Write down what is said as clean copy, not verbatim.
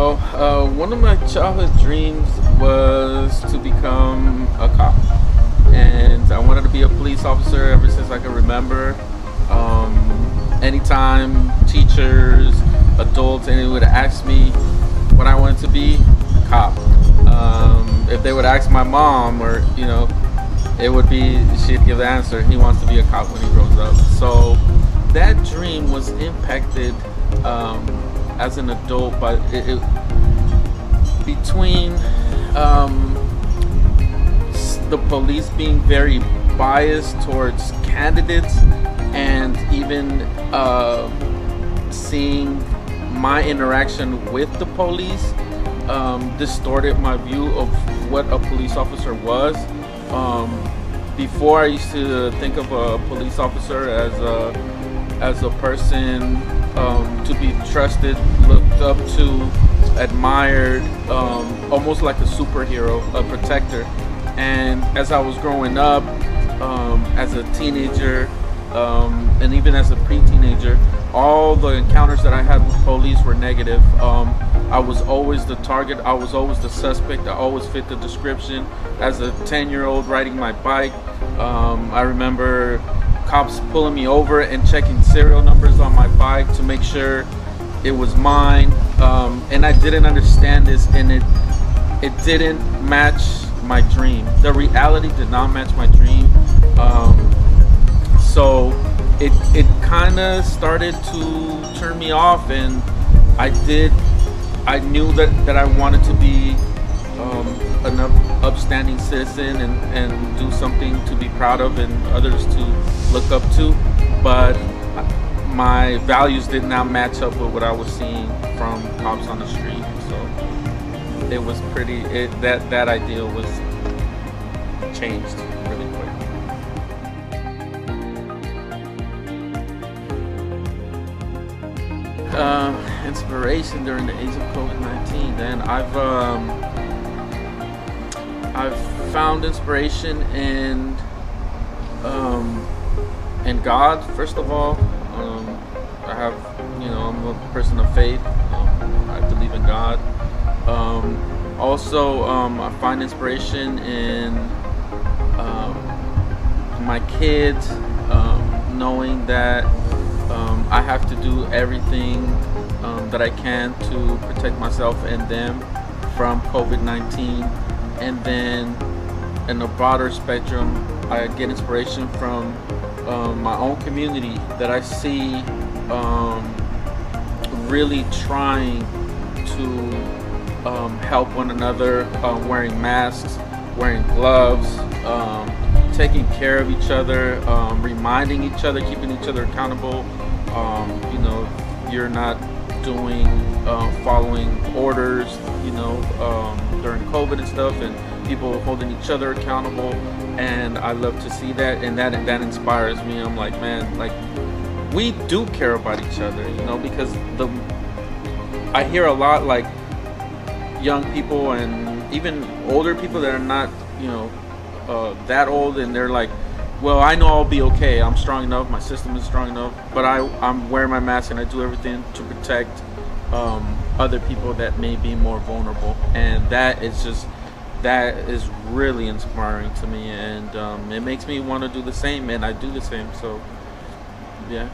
Well, one of my childhood dreams was to become a cop, and I wanted to be a police officer ever since I can remember. Anytime teachers, adults, anyone would ask me what I wanted to be, cop. If they would ask my mom, or it would be she'd give the answer. He wants to be a cop when he grows up. So that dream was impacted as an adult, but between the police being very biased towards candidates, and even seeing my interaction with the police distorted my view of what a police officer was. Before, I used to think of a police officer as a person to be trusted, looked up to, admired, almost like a superhero, a protector. And as I was growing up, as a teenager, and even as a pre-teenager, all the encounters that I had with police were negative. I was always the target. I was always the suspect. I always fit the description. As a 10-year-old riding my bike, I remember cops pulling me over and checking serial numbers on my bike to make sure it was mine. And I didn't understand this, and it didn't match my dream. The reality did not match my dream. So it kind of started to turn me off, and I knew that I wanted to be an upstanding citizen and do something to be proud of and others to look up to, but my values did not match up with what I was seeing from cops on the street. So it was that ideal was changed really quick. Inspiration during the age of COVID-19. Then I've found inspiration in God. First of all, I'm a person of faith. I believe in God. Also, I find inspiration in my kids, knowing that I have to do everything that I can to protect myself and them from COVID-19. And then in a broader spectrum, I get inspiration from my own community that I see really trying to help one another, wearing masks, wearing gloves, taking care of each other, reminding each other, keeping each other accountable. You're not following orders, during COVID and stuff, and people holding each other accountable. And I love to see that, and that inspires me. I'm like, man, like, we do care about each other, because I hear a lot, like, young people and even older people that are not, that old, and they're like, well, I know I'll be okay. I'm strong enough. My system is strong enough. But I'm wearing my mask, and I do everything to protect other people that may be more vulnerable. And that is really inspiring to me, and it makes me want to do the same, and I do the same. So, yeah.